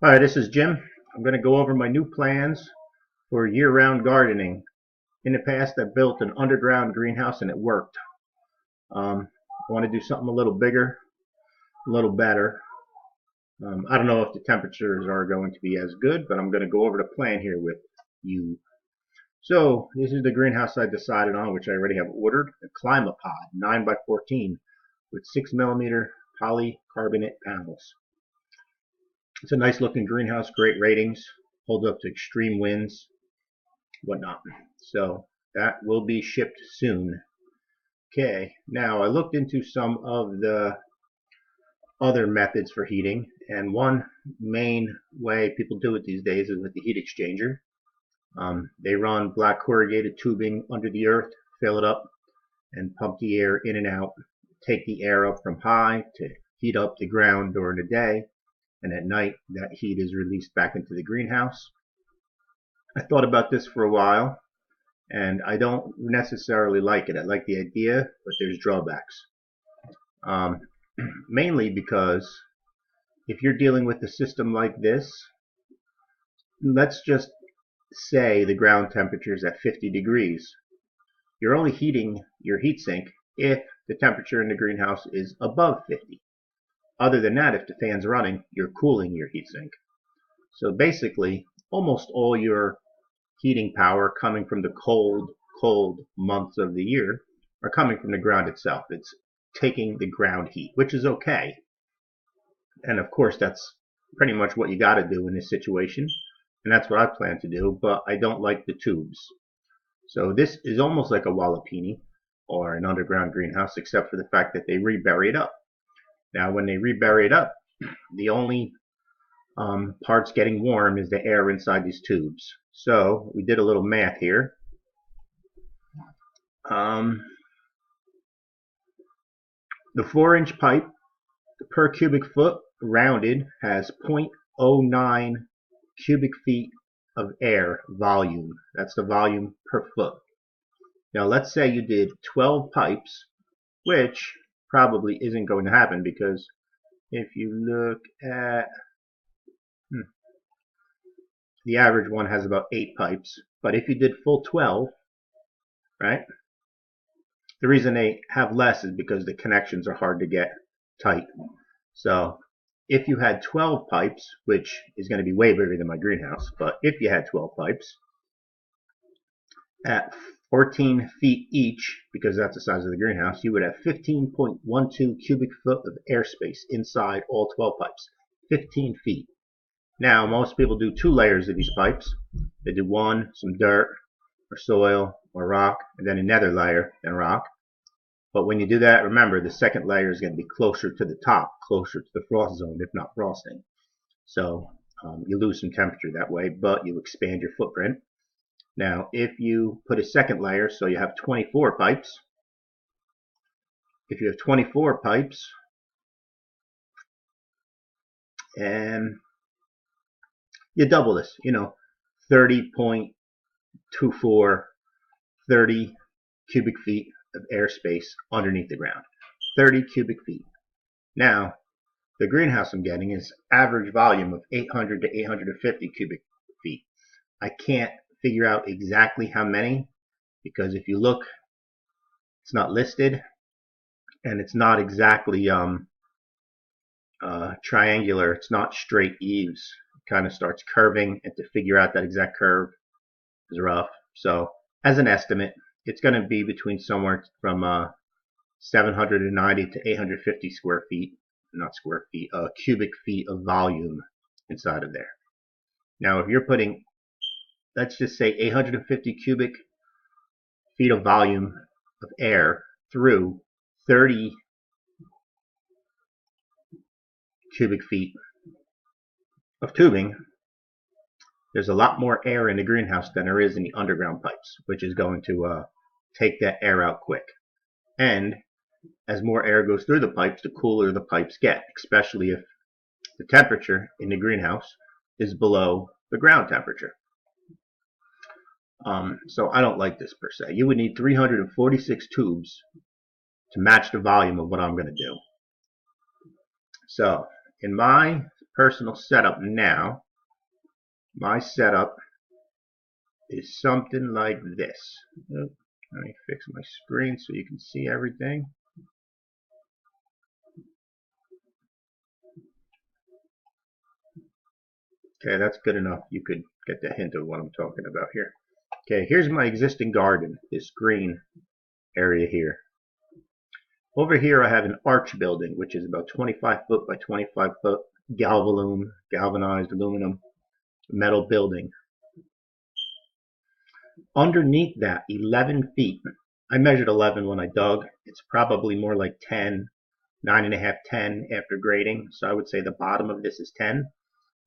Hi, this is Jim. I'm going to go over my new plans for year-round gardening. In the past, I built an underground greenhouse and it worked. I want to do something a little bigger, a little better. I don't know if the temperatures are going to be as good, but I'm going to go over the plan here with you. So this is the greenhouse I decided on, which I already have ordered. A Climapod 9 by 14 with 6mm polycarbonate panels. It's a nice looking greenhouse, great ratings, holds up to extreme winds, whatnot. So that will be shipped soon. Okay, now I looked into some of the other methods for heating, and one main way people do it these days is with the heat exchanger. They run black corrugated tubing under the earth, fill it up, and pump the air in and out, take the air up from high to heat up the ground during the day, and at night that heat is released back into the greenhouse. I thought about this for a while, and I don't necessarily like it. I like the idea, but there's drawbacks. Mainly because if you're dealing with a system like this, let's just say the ground temperature is at 50 degrees. You're only heating your heatsink if the temperature in the greenhouse is above 50. Other than that, if the fan's running, you're cooling your heatsink. So basically, almost all your heating power coming from the cold months of the year are coming from the ground itself. It's taking the ground heat, which is okay. And of course, that's pretty much what you got to do in this situation. And that's what I plan to do, but I don't like the tubes. So this is almost like a Wallapini or an underground greenhouse, except for the fact that they rebury it up. Now, when they rebury it up, the only parts getting warm is the air inside these tubes. So we did a little math here. The 4-inch pipe per cubic foot rounded has 0.09 cubic feet of air volume. That's the volume per foot. Now let's say you did 12 pipes, which probably isn't going to happen because if you look at the average one has about 8 pipes, but if you did full 12, right? The reason they have less is because the connections are hard to get tight. So if you had 12 pipes, which is going to be way bigger than my greenhouse, but if you had 12 pipes at 14 feet each, because that's the size of the greenhouse, you would have 15.12 cubic foot of airspace inside all 12 pipes. 15 feet. Now, most people do 2 layers of these pipes. They do one, some dirt, or soil, or rock, and then another layer, and rock. But when you do that, remember, the second layer is going to be closer to the top, closer to the frost zone, if not frosting. So you lose some temperature that way, but you expand your footprint. Now, if you put a second layer, so you have 24 pipes. If you have 24 pipes, and you double this, 30.24, 30 cubic feet of airspace underneath the ground. 30 cubic feet. Now, the greenhouse I'm getting is average volume of 800 to 850 cubic feet. I can't figure out exactly how many because if you look, it's not listed and it's not exactly triangular. It's not straight eaves. It kind of starts curving, and to figure out that exact curve is rough. So as an estimate, it's going to be between somewhere from 790 to 850 square feet, not square feet, cubic feet of volume inside of there. Now, if you're putting, let's just say 850 cubic feet of volume of air through 30 cubic feet of tubing, there's a lot more air in the greenhouse than there is in the underground pipes, which is going to take that air out quick. And as more air goes through the pipes, the cooler the pipes get, especially if the temperature in the greenhouse is below the ground temperature. So I don't like this per se. You would need 346 tubes to match the volume of what I'm going to do. So in my personal setup now. My setup is something like this. Let me fix my screen so you can see everything. Okay, that's good enough. You could get the hint of what I'm talking about here. Okay, here's my existing garden, this green area here. Over here I have an arch building, which is about 25 foot by 25 foot galvanized aluminum metal building. Underneath that, 11 feet, I measured 11 when I dug. It's probably more like 10, 9.5, 10 after grading. So I would say the bottom of this is 10.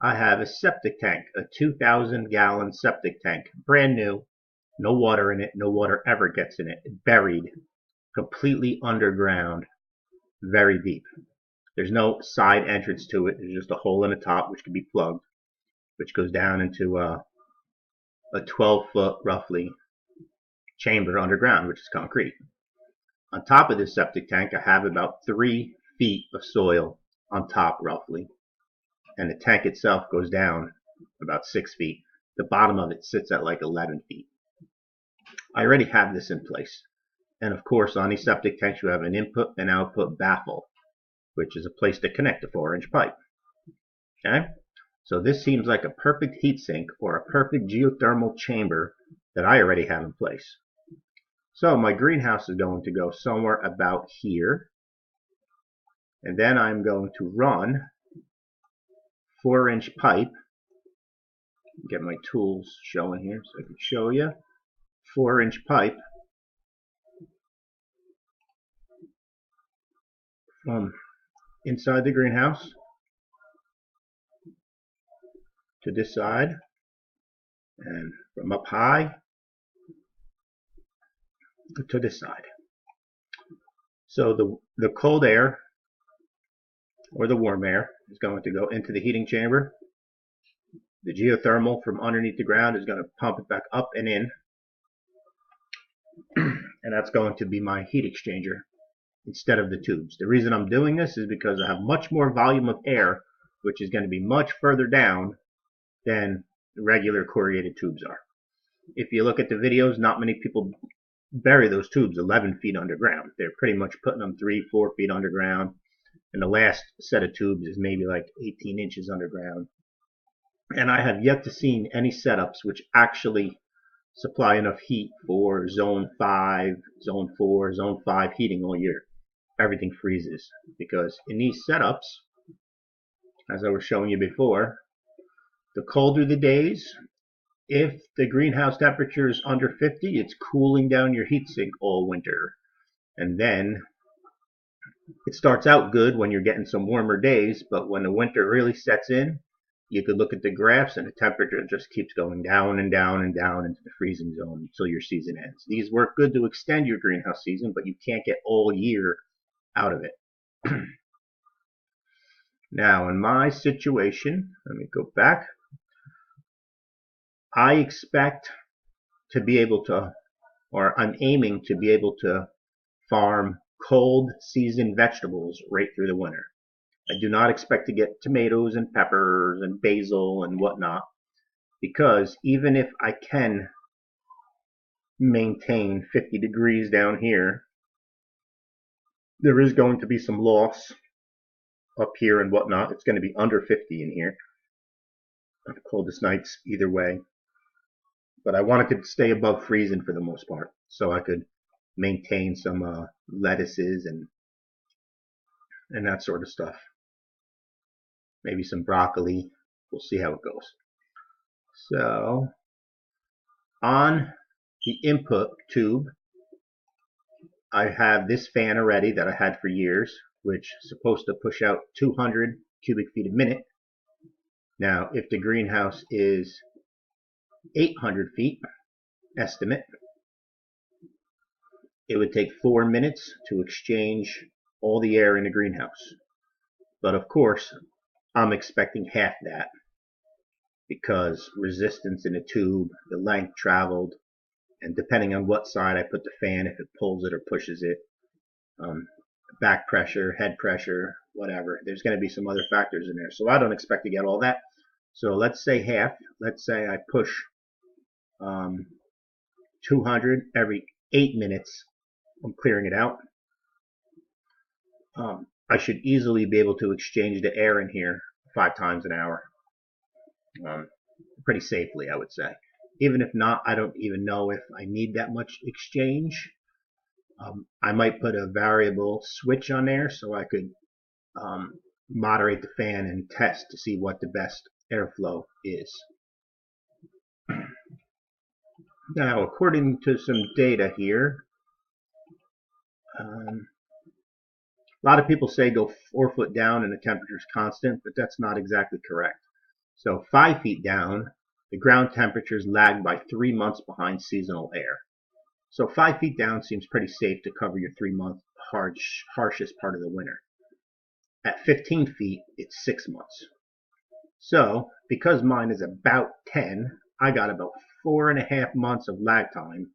I have a septic tank, a 2,000 gallon septic tank, brand new, no water in it, no water ever gets in it, buried, completely underground, very deep. There's no side entrance to it, there's just a hole in the top which can be plugged, which goes down into a 12-foot roughly chamber underground, which is concrete. On top of this septic tank, I have about 3 feet of soil on top roughly, and the tank itself goes down about 6 feet. The bottom of it sits at like 11 feet. I already have this in place. And of course, on these septic tanks, you have an input and output baffle, which is a place to connect a 4-inch pipe. Okay? So this seems like a perfect heatsink or a perfect geothermal chamber that I already have in place. So my greenhouse is going to go somewhere about here. And then I'm going to run 4-inch pipe. Get my tools showing here so I can show you. 4-inch pipe from inside the greenhouse to this side, and from up high to this side. So the cold air or the warm air is going to go into the heating chamber. The geothermal from underneath the ground is going to pump it back up and in, and that's going to be my heat exchanger instead of the tubes. The reason I'm doing this is because I have much more volume of air, which is going to be much further down than regular corrugated tubes are. If you look at the videos, not many people bury those tubes 11 feet underground. They're pretty much putting them 3-4 feet underground, and the last set of tubes is maybe like 18 inches underground. And I have yet to see any setups which actually supply enough heat for zone 5, zone 4, zone 5 heating all year. Everything freezes because in these setups, as I was showing you before, the colder the days, if the greenhouse temperature is under 50, it's cooling down your heatsink all winter. And then it starts out good when you're getting some warmer days, but when the winter really sets in, you could look at the graphs and the temperature just keeps going down and down and down into the freezing zone until your season ends. These work good to extend your greenhouse season, but you can't get all year out of it. Now, in my situation, let me go back. I expect to be able to, or I'm aiming to be able to farm cold season vegetables right through the winter. I do not expect to get tomatoes and peppers and basil and whatnot, because even if I can maintain 50 degrees down here, there is going to be some loss up here and whatnot. It's going to be under 50 in here on the coldest nights either way. But I wanted to stay above freezing for the most part, so I could maintain some lettuces and that sort of stuff. Maybe some broccoli. We'll see how it goes. So on the input tube, I have this fan already that I had for years, which is supposed to push out 200 cubic feet a minute. Now, if the greenhouse is 800 feet, estimate, it would take 4 minutes to exchange all the air in the greenhouse. But of course, I'm expecting half that because resistance in the tube, the length traveled, and depending on what side I put the fan, if it pulls it or pushes it, back pressure, head pressure, whatever. There's going to be some other factors in there. So I don't expect to get all that. So let's say half. Let's say I push um, 200 every 8 minutes. I'm clearing it out. I should easily be able to exchange the air in here 5 times an hour. Pretty safely, I would say. Even if not, I don't even know if I need that much exchange. I might put a variable switch on there so I could moderate the fan and test to see what the best airflow is. Now, according to some data here, a lot of people say go 4 foot down and the temperature is constant, but that's not exactly correct. So 5 feet down, the ground temperature is lagged by 3 months behind seasonal air. So 5 feet down seems pretty safe to cover your 3-month harshest part of the winter. At 15 feet, it's 6 months. So because mine is about 10, I got about 4.5 months of lag time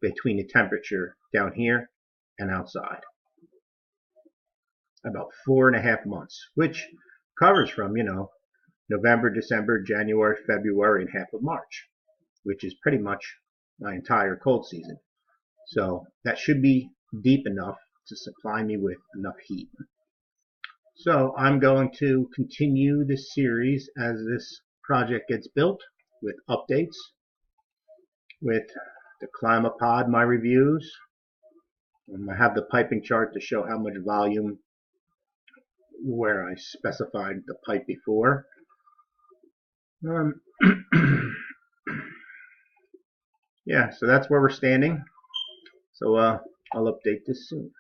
between the temperature down here and outside. About 4.5 months, which covers from, November, December, January, February, and half of March, which is pretty much my entire cold season. So that should be deep enough to supply me with enough heat. So I'm going to continue this series as this project gets built with updates, with the ClimatePod, my reviews. I have the piping chart to show how much volume where I specified the pipe before. Yeah, so that's where we're standing. So I'll update this soon.